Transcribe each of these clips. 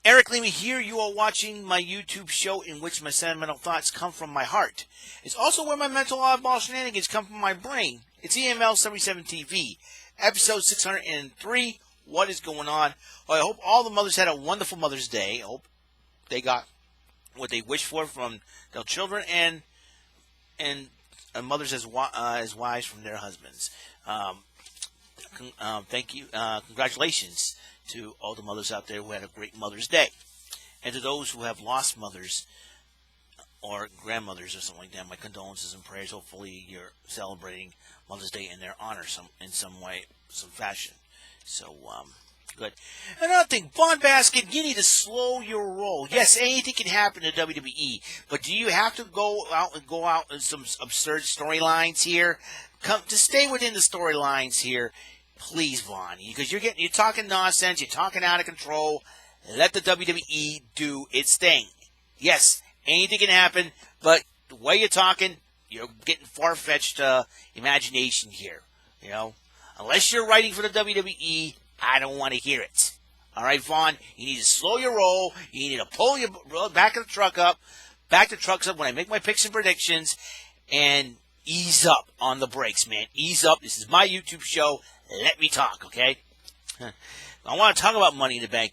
Eric Lima here. You are watching my YouTube show in which my sentimental thoughts come from my heart. It's also where my mental oddball shenanigans come from my brain. It's EML77 TV, episode 603. What is going on? Well, I hope all the mothers had a wonderful Mother's Day. I hope they got what they wished for from their children and mothers as wives from their husbands. Thank you. Congratulations to all the mothers out there who had a great Mother's Day. And to those who have lost mothers or grandmothers or something like that, my condolences and prayers. Hopefully you're celebrating Mother's Day in their honor in some way, some fashion. So, good. Another thing, Von Basket, you need to slow your roll. Yes, anything can happen to WWE, but do you have to go out in some absurd storylines here? To stay within the storylines here, please, Vaughn, because you're talking nonsense, you're talking out of control. Let the WWE do its thing. Yes, anything can happen, but the way you're talking, you're getting far-fetched imagination here. You know, unless you're writing for the WWE, I don't want to hear it. All right, Vaughn, you need to slow your roll. You need to pull your back of the truck up, when I make my picks and predictions, and ease up on the brakes, man. Ease up. This is my YouTube show. Let me talk, okay? I want to talk about Money in the Bank.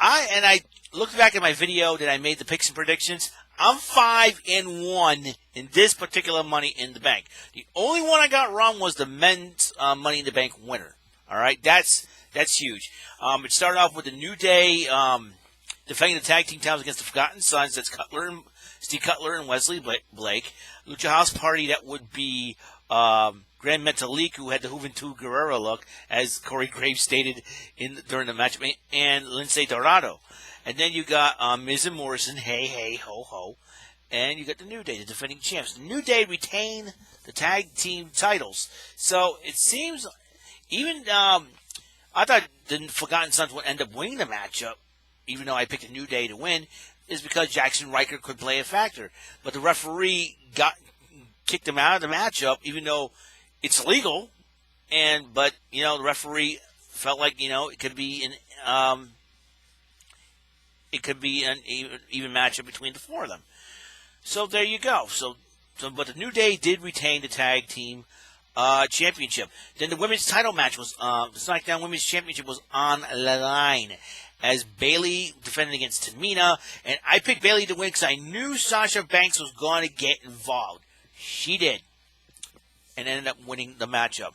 I looked back at my video that I made the picks and predictions. I'm 5-1 in this particular Money in the Bank. The only one I got wrong was the men's Money in the Bank winner. All right, that's huge. It started off with the New Day defending the tag team titles against the Forgotten Sons. That's Steve Cutler and Wesley Blake. Lucha House Party, that would be Grand Metalik, who had the Juventud Guerrero look, as Corey Graves stated during the match, and Lince Dorado. And then you got Miz and Morrison, hey, hey, ho, ho. And you got the New Day, the defending champs. The New Day retain the tag team titles. So it seems, even, I thought the Forgotten Sons would end up winning the matchup, even though I picked a New Day to win, is because Jackson Riker could play a factor. But the referee kicked him out of the matchup, even though it's illegal. But the referee felt like, it could be an even matchup between the four of them. So there you go. But the New Day did retain the tag team championship. Then the women's title match was the SmackDown Women's Championship was on the line as Bayley defended against Tamina, and I picked Bayley to win because I knew Sasha Banks was going to get involved. She did, and ended up winning the matchup.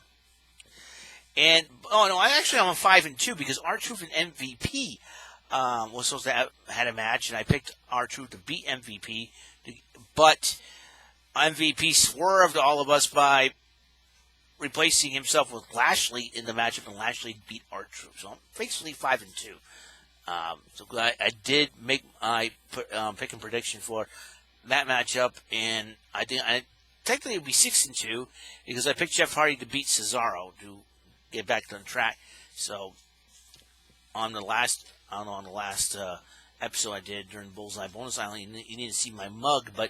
And I'm 5-2 because R-Truth and MVP was supposed to have had a match, and I picked R-Truth to beat MVP, but MVP swerved all of us by replacing himself with Lashley in the matchup, and Lashley beat R-Truth. So I'm basically 5-2. So I did make my pick and prediction for that matchup, and I technically it would be 6-2 because I picked Jeff Hardy to beat Cesaro to get back on track. So on the last episode I did during Bullseye Bonus Island, you need to see my mug, but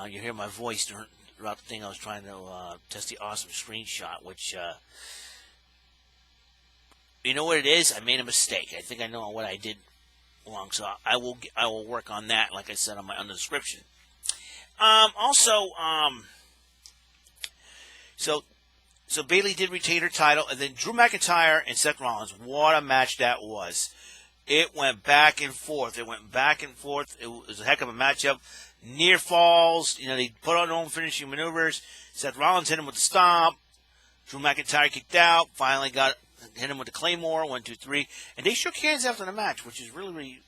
you hear my voice throughout the thing. I was trying to test the awesome screenshot, which you know what it is? I made a mistake. I think I know what I did wrong, so I will work on that, like I said on the description. So Bayley did retain her title, and then Drew McIntyre and Seth Rollins. What a match that was! It went back and forth. It was a heck of a matchup. Near falls. They put on their own finishing maneuvers. Seth Rollins hit him with the stomp. Drew McIntyre kicked out. Finally hit him with the Claymore. 1, 2, 3, and they shook hands after the match, which is really, really,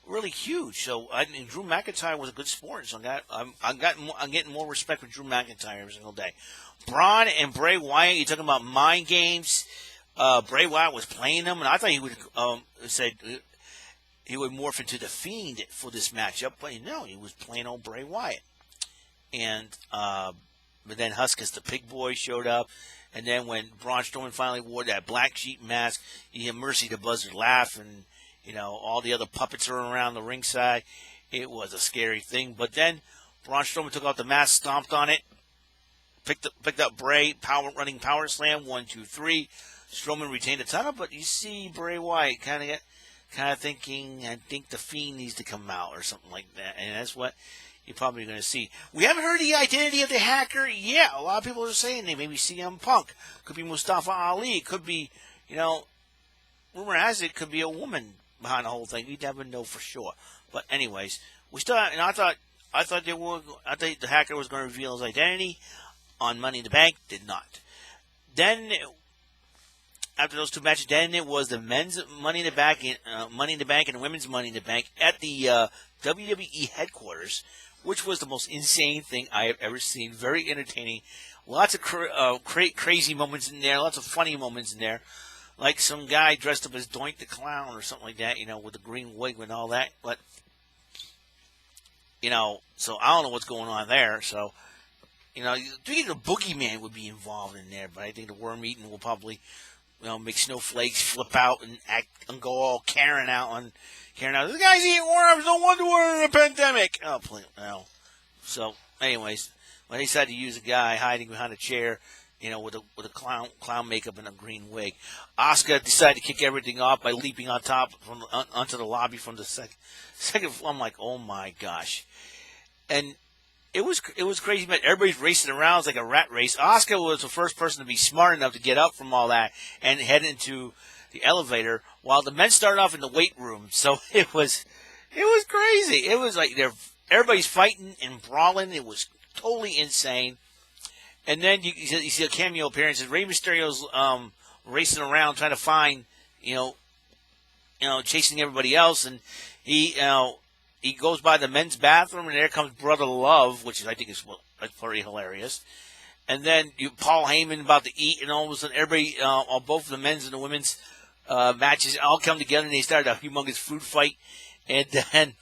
really huge. So Drew McIntyre was a good sport. So I'm getting more respect for Drew McIntyre every single day. Braun and Bray Wyatt. You're talking about mind games. Bray Wyatt was playing them, and I thought he would he would morph into the Fiend for this matchup, but no, he was playing old Bray Wyatt. And but then Huskus the Pig Boy showed up, and then when Braun Strowman finally wore that black sheep mask, you hear Mercy the Buzzard laugh, and all the other puppets are around the ringside. It was a scary thing, but then Braun Strowman took out the mask, stomped on it, picked up Bray, running power slam, 1, 2, 3. Strowman retained the title, but you see Bray Wyatt kind kind of thinking, I think the Fiend needs to come out or something like that. And that's what you're probably going to see. We haven't heard the identity of the hacker yet. A lot of people are saying they maybe CM Punk. Could be Mustafa Ali. It could be, rumor has it could be a woman behind the whole thing. We never know for sure. But anyways, we still have, and I thought the hacker was going to reveal his identity on Money in the Bank. Did not. Then after those two matches, then it was the men's Money in the Bank, and the women's Money in the Bank at the WWE headquarters, which was the most insane thing I have ever seen. Very entertaining. Lots of crazy moments in there. Lots of funny moments in there. Like some guy dressed up as Doink the Clown or something like that, with the green wig and all that. But, so I don't know what's going on there. So, thinking the Boogeyman would be involved in there, but I think the Worm Eating will probably, make snowflakes flip out and act and go all Karen out. The guy's eating worms. No wonder we're in a pandemic. Oh, please, no. So, anyways, when they decided to use a guy hiding behind a chair, with a clown makeup and a green wig, Asuka decided to kick everything off by leaping on top onto the lobby from the second floor. I'm like, oh my gosh, and it was crazy. But everybody's racing around. It's like a rat race. Asuka was the first person to be smart enough to get up from all that and head into the elevator, while the men started off in the weight room. So it was crazy. It was like everybody's fighting and brawling. It was totally insane. And then you see a cameo appearance. Rey Mysterio's racing around trying to find, chasing everybody else, and he goes by the men's bathroom, and there comes Brother Love, which I think is pretty hilarious. And then Paul Heyman about to eat, and all of a sudden everybody, both the men's and the women's matches all come together, and they started a humongous food fight, and then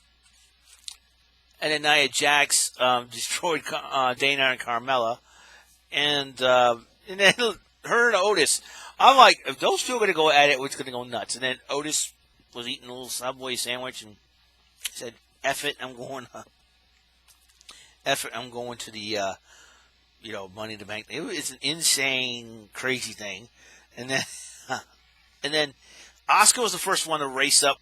Nia Jax destroyed Dana and Carmella. And then her and Otis, I'm like, if those two are going to go at it, it's going to go nuts. And then Otis was eating a little Subway sandwich and said, "F it, I'm going to the Money in the Bank." It's an insane, crazy thing. And then Asuka was the first one to race up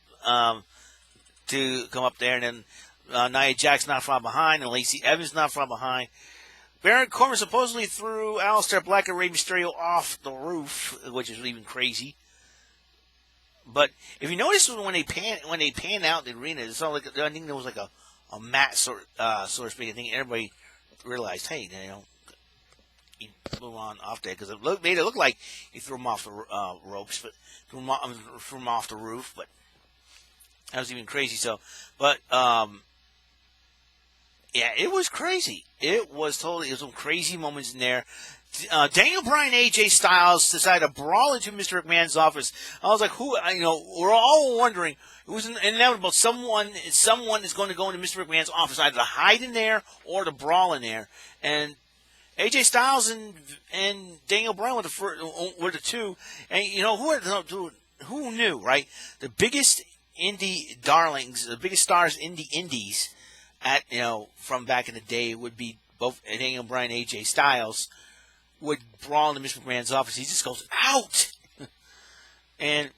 to come up there, and then Nia Jax not far behind, and Lacey Evans not far behind. Baron Corbin supposedly threw Aleister Black and Rey Mysterio off the roof, which is even crazy. But if you notice when they pan out the arena, it's all like, I think there was like a mat so to speak. I think everybody realized, hey, he threw him off there because it made it look like he threw him off the ropes, but threw him off the roof. But that was even crazy. So, but yeah, it was crazy. It was some crazy moments in there. Daniel Bryan, AJ Styles decided to brawl into Mr. McMahon's office. I was like, we're all wondering. It was inevitable. Someone is going to go into Mr. McMahon's office, either to hide in there or to brawl in there. And AJ Styles and Daniel Bryan were the two. And, who knew, right? The biggest indie darlings, the biggest stars in the indies, from back in the day would be both Daniel Bryan and AJ Styles would brawl into Mr. McMahon's office. He just goes, out! and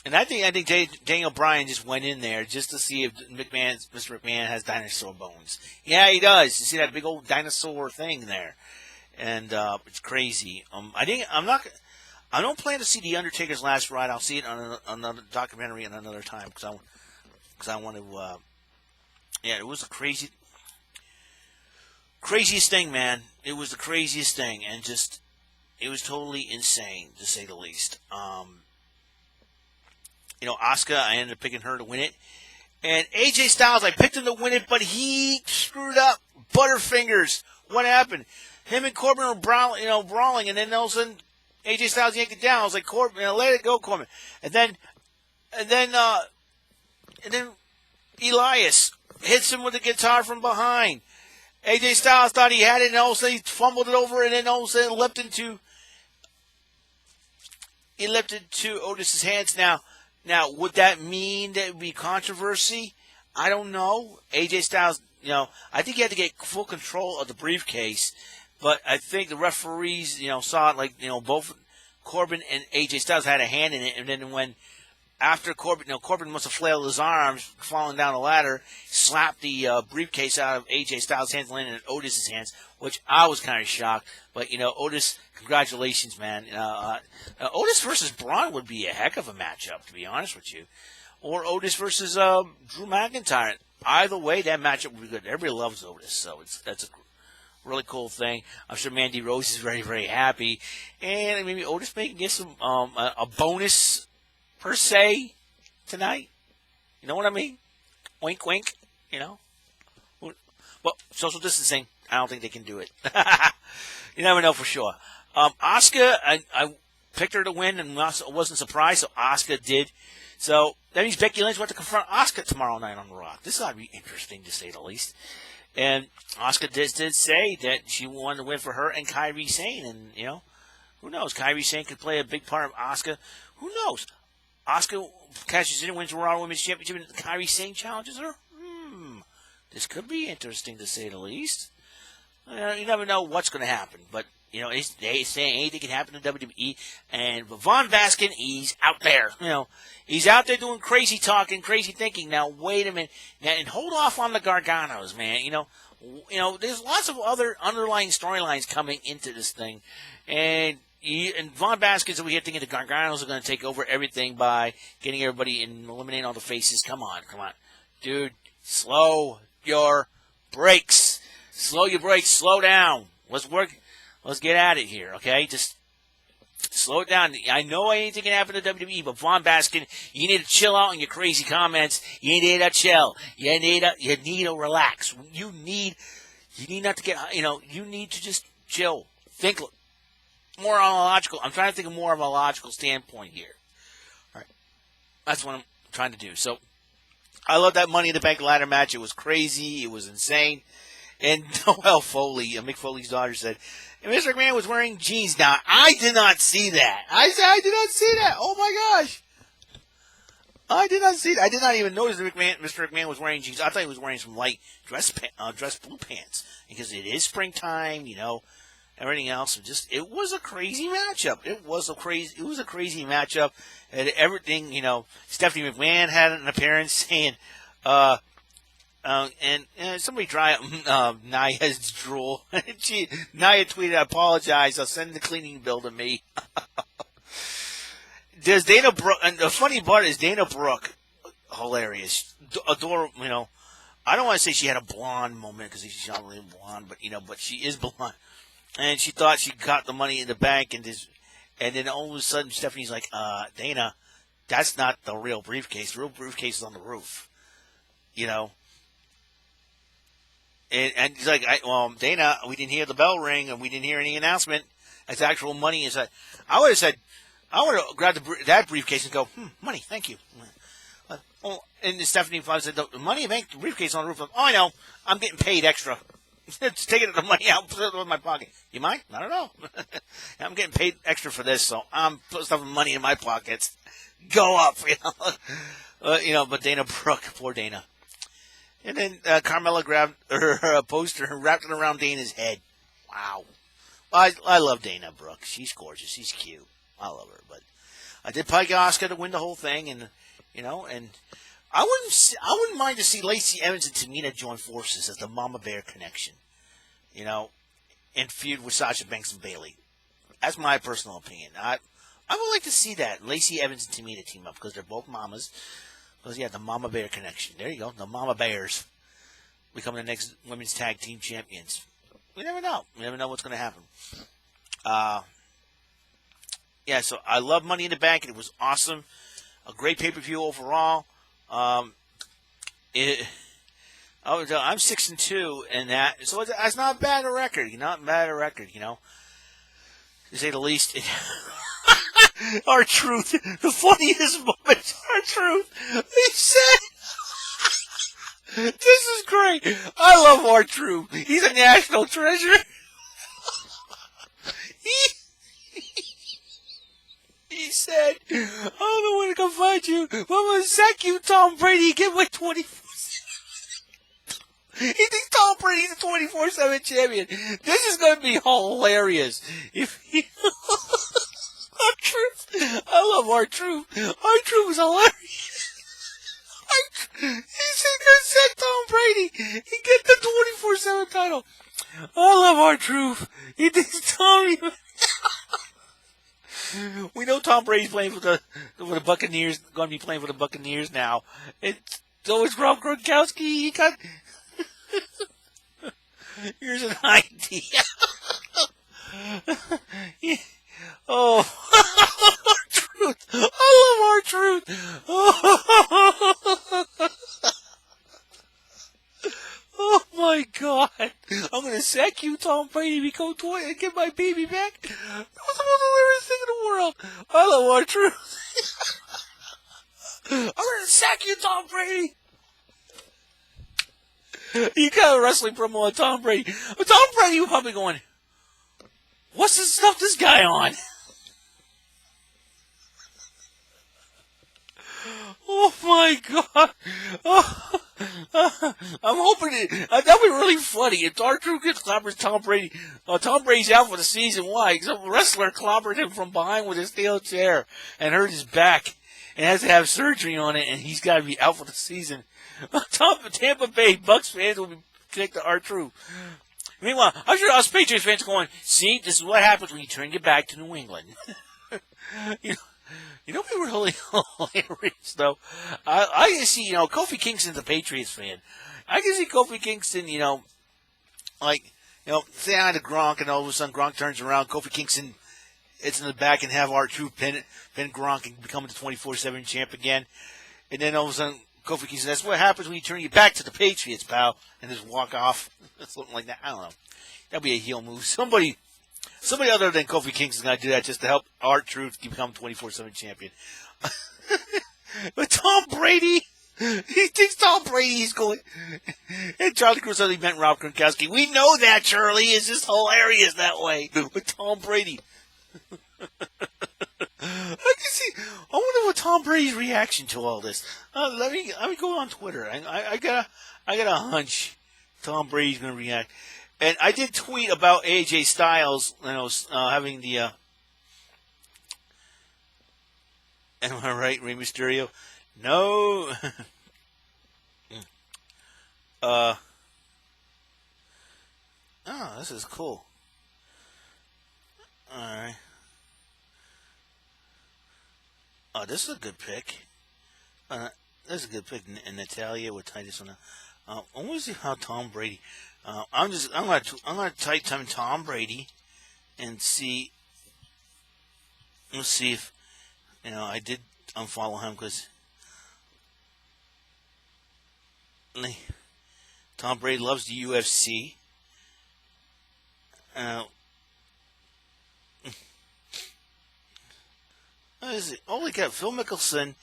I think Daniel Bryan just went in there just to see if Mr. McMahon has dinosaur bones. Yeah, he does. You see that big old dinosaur thing there. And it's crazy. I don't plan to see The Undertaker's last ride. I'll see it on another documentary at another time because I want to. Yeah, it was the craziest thing, man. It was the craziest thing, and it was totally insane to say the least. Asuka, I ended up picking her to win it, and AJ Styles, I picked him to win it, but he screwed up. Butterfingers. What happened? Him and Corbin were brawling, and then all of a sudden AJ Styles yanked it down. I was like, Corbin, let it go, Corbin. And then Elias hits him with the guitar from behind. AJ Styles thought he had it, and all of a sudden he fumbled it over, and then all of a sudden it leapt into Otis's hands. Now, would that mean that it would be controversy? I don't know. AJ Styles, I think he had to get full control of the briefcase, but I think the referees, saw it like, both Corbin and AJ Styles had a hand in it, and then when after Corbin, Corbin must have flailed his arms, falling down the ladder, slapped the briefcase out of AJ Styles' hands, landed in Otis's hands, which I was kind of shocked. But Otis, congratulations, man. Otis versus Braun would be a heck of a matchup, to be honest with you. Or Otis versus Drew McIntyre. Either way, that matchup would be good. Everybody loves Otis, so that's a really cool thing. I'm sure Mandy Rose is very, very happy. And maybe Otis may get some a bonus, per se, tonight. You know what I mean? Wink, wink, Well, social distancing, I don't think they can do it. You never know for sure. Asuka, I picked her to win and wasn't surprised, so Asuka did. So that means Becky Lynch went to confront Asuka tomorrow night on The Rock. This ought to be interesting, to say the least. And Asuka did say that she wanted to win for her and Kairi Sane. And, who knows? Kairi Sane could play a big part of Asuka. Who knows? Asuka cashes in and wins the Raw Women's Championship and Kairi Sane challenges her? This could be interesting, to say the least. You never know what's going to happen. But, they say anything can happen in WWE. And Von Vasquez, he's out there. He's out there doing crazy talking, crazy thinking. Now, wait a minute. Now, and hold off on the Garganos, man. There's lots of other underlying storylines coming into this thing. And Von Vasquez, over here thinking the Garganos are going to take over everything by getting everybody and eliminating all the faces. Come on. Dude, slow your brakes. Slow your brakes. Slow down. Let's work. Let's get at it here, okay? Just slow it down. I know anything can happen to WWE, but Von Vasquez, you need to chill out on your crazy comments. You need to chill. You need to relax. You need not to get, you need to just chill. Think more on a logical. I'm trying to think of more of a logical standpoint here. All right. That's what I'm trying to do. So, I love that Money in the Bank ladder match. It was crazy. It was insane. And Noelle Foley, Mick Foley's daughter, said, Mr. McMahon was wearing jeans. Now, I did not see that. I did not see that. Oh, my gosh. I did not see that. I did not even notice that Mr. McMahon was wearing jeans. I thought he was wearing some light dress blue pants. Because it is springtime, everything else. It was a crazy matchup. It was a crazy matchup. And everything, Stephanie McMahon had an appearance saying, and somebody dry up Nia's drool. Nia tweeted, I apologize. I'll send the cleaning bill to me. There's Dana Brooke. And the funny part is Dana Brooke, hilarious. Adorable, I don't want to say she had a blonde moment because she's not really blonde, but she is blonde. And she thought she got the Money in the Bank. And then all of a sudden Stephanie's like, Dana, that's not the real briefcase. The real briefcase is on the roof. And he's like, Dana, we didn't hear the bell ring, and we didn't hear any announcement. That's actual money. I would have grabbed that briefcase and go, money, thank you. And Stephanie said, the Money Bank briefcase on the roof. I know. I'm getting paid extra. Just taking the money out, put it in my pocket. You mind? Not at all. I'm getting paid extra for this, so I'm putting stuff money in my pockets. Go up, but Dana Brooke, poor Dana. And then Carmella grabbed her poster and wrapped it around Dana's head. Wow. I love Dana Brooke. She's gorgeous. She's cute. I love her. But I did pick Asuka to win the whole thing, and and I wouldn't mind to see Lacey Evans and Tamina join forces as the Mama Bear connection. And feud with Sasha Banks and Bayley. That's my personal opinion. I would like to see that Lacey Evans and Tamina team up because they're both mamas. Because, the Mama Bear connection. There you go. The Mama Bears become the next women's tag team champions. We never know. We never know what's going to happen. So I love Money in the Bank. It was awesome. A great pay-per-view overall. I'm 6-2 in that. So it's not bad a record. Not bad a record, To say the least. Our Truth, the funniest moment, Our Truth, he said, this is great, I love Our Truth, he's a national treasure. He said, I don't know where to come find you, but I'm going to sack you, Tom Brady, get my 24. He thinks Tom Brady's a 24/7 champion. This is going to be hilarious. If he... R-Truth. I love R-Truth. R-Truth is hilarious. He's gonna set Tom Brady. He get the 24/7 title. I love R-Truth. He thinks Tommy. We know Tom Brady's playing for the Buccaneers. Going to be playing for the Buccaneers now. So is Rob Gronkowski. He got. Here's an idea. Yeah. Oh, R-Truth. I love R-Truth. Oh my God. I'm going to sack you, Tom Brady, become toy and get my baby back. That was the most hilarious thing in the world. I love R-Truth. I'm going to sack you, Tom Brady. You got a wrestling promo on Tom Brady. But Tom Brady was probably going, what's the stuff this guy on? Oh my God. Oh, I'm hoping that'd be really funny. If R-Truth gets clobbered Tom Brady, Tom Brady's out for the season. Why? Some wrestler clobbered him from behind with a steel chair and hurt his back and has to have surgery on it, and he's got to be out for the season. Tampa Bay Bucks fans will be connected to R-Truth. Meanwhile, I'm sure us Patriots fans going, see, this is what happens when you turn your back to New England. You know, we were really hilarious, though. I can see, Kofi Kingston's a Patriots fan. I can see Kofi Kingston, say hi to Gronk, and all of a sudden Gronk turns around, Kofi Kingston is in the back and have R-Truth pin Gronk and become the 24/7 champ again. And then all of a sudden, Kofi Kingston, that's what happens when you turn your back to the Patriots, pal, and just walk off. Something like that. I don't know. That'd be a heel move. Somebody other than Kofi Kingston's got to do that just to help R-Truth become 24/7 champion. But Tom Brady, he thinks Tom Brady's going. And Charlie Cruz suddenly meant Rob Gronkowski. We know that, Charlie. It's just hilarious that way. With Tom Brady. I can see. I wonder what Tom Brady's reaction to all this. Let me go on Twitter. I got a hunch Tom Brady's going to react. And I did tweet about AJ Styles, having the. Am I right, Rey Mysterio? No. Oh, this is cool. All right. Oh, this is a good pick. This is a good pick. And Natalia with Titus on that. I want to see how Tom Brady. I'm gonna type in Tom Brady and see. Let's see if I did unfollow him because Tom Brady loves the UFC. What is it? Oh, look at Phil Mickelson,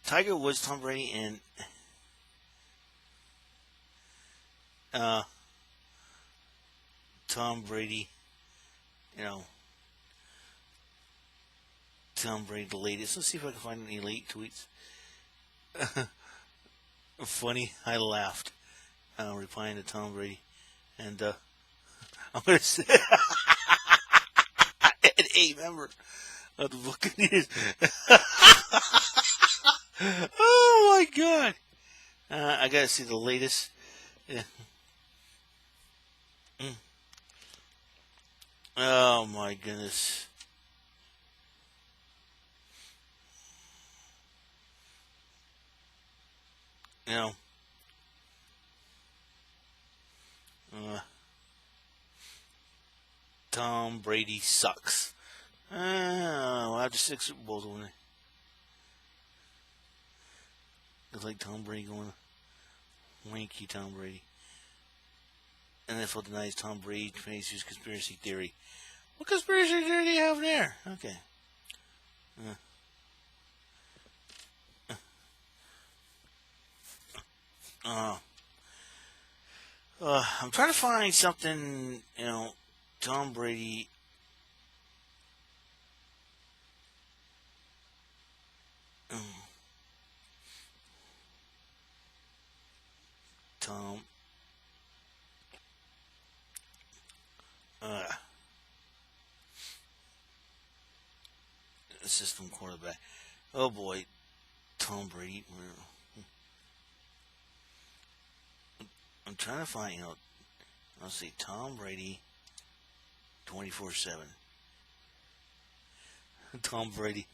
Tiger Woods, Tom Brady, and Tom Brady. Tom Brady, the latest. Let's see if I can find any late tweets. Funny, I laughed. Replying to Tom Brady, and I'm gonna say an A member of the Buccaneers. Oh my God! I gotta see the latest. Yeah. Oh my goodness! Tom Brady sucks. After 6 Super Bowls, won't it? Looks like Tom Brady going wanky Tom Brady. NFL denies Tom Brady faces conspiracy theory. What conspiracy theory do you have there? Okay. I'm trying to find something, Tom Brady. Tom. system quarterback. Oh boy, Tom Brady. I'm trying to find, let's see, Tom Brady, 24/7. Tom Brady.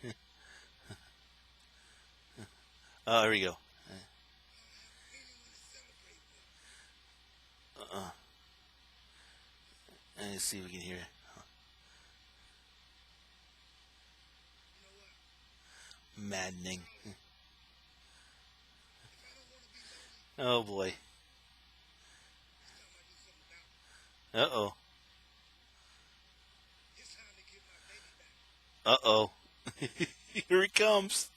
Oh, here we go. Uh, let's see if we can hear it. Maddening. Oh boy. Uh oh. Uh oh. Here it comes.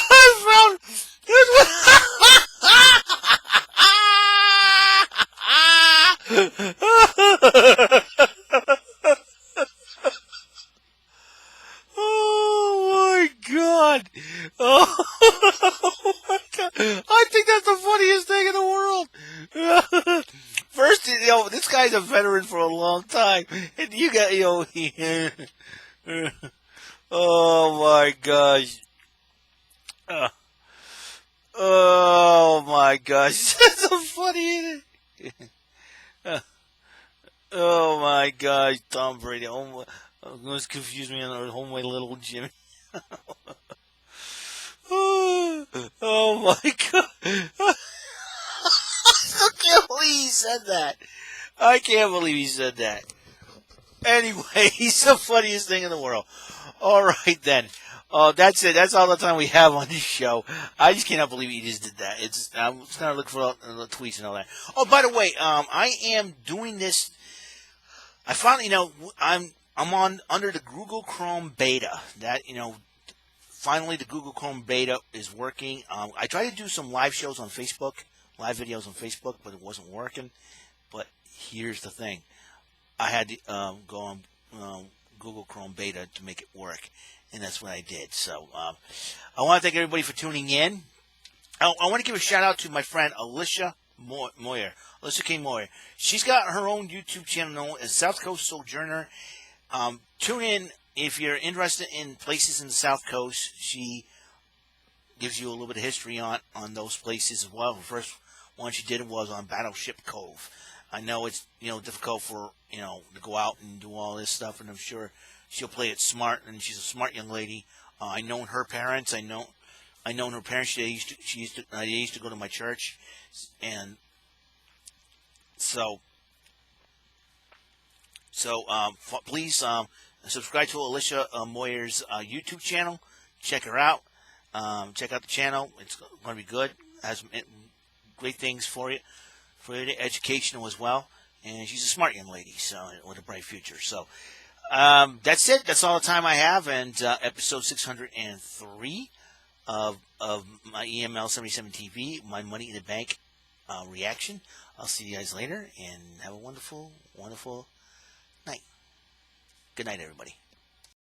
I found. Oh my god! Oh my god! I think that's the funniest thing in the world. First, this guy's a veteran for a long time, and you got, oh my gosh! Uh, oh my gosh! That's so funny, isn't it? Uh, oh my gosh, Tom Brady! Oh my, almost confused me on the my little Jimmy. Oh my god! I can't believe he said that. I can't believe he said that. Anyway, he's the funniest thing in the world. All right then. That's it. That's all the time we have on this show. I just cannot believe he just did that. I'm just gonna look for the tweets and all that. Oh, by the way, I am doing this. I finally, I'm on under the Google Chrome beta. That finally the Google Chrome beta is working. I tried to do some live shows on Facebook, live videos on Facebook, but it wasn't working. But here's the thing. I had to go on Google Chrome beta to make it work, and that's what I did. So I want to thank everybody for tuning in. I want to give a shout out to my friend Alicia Moyer. Alicia K. Moyer. She's got her own YouTube channel known as South Coast Sojourner. Tune in if you're interested in places in the South Coast. She gives you a little bit of history on those places as well. The first one she did was on Battleship Cove. I know it's difficult for to go out and do all this stuff, and I'm sure she'll play it smart. And she's a smart young lady. I know her parents. I know her parents. They used to go to my church, and so please subscribe to Alicia Moyer's YouTube channel. Check her out. Check out the channel. It's going to be good. Has great things for you, educational as well. And she's a smart young lady, so with a bright future. So that's it. That's all the time I have. And episode 603 of my EML77 TV, my Money in the Bank reaction. I'll see you guys later, and have a wonderful, wonderful night. Good night, everybody.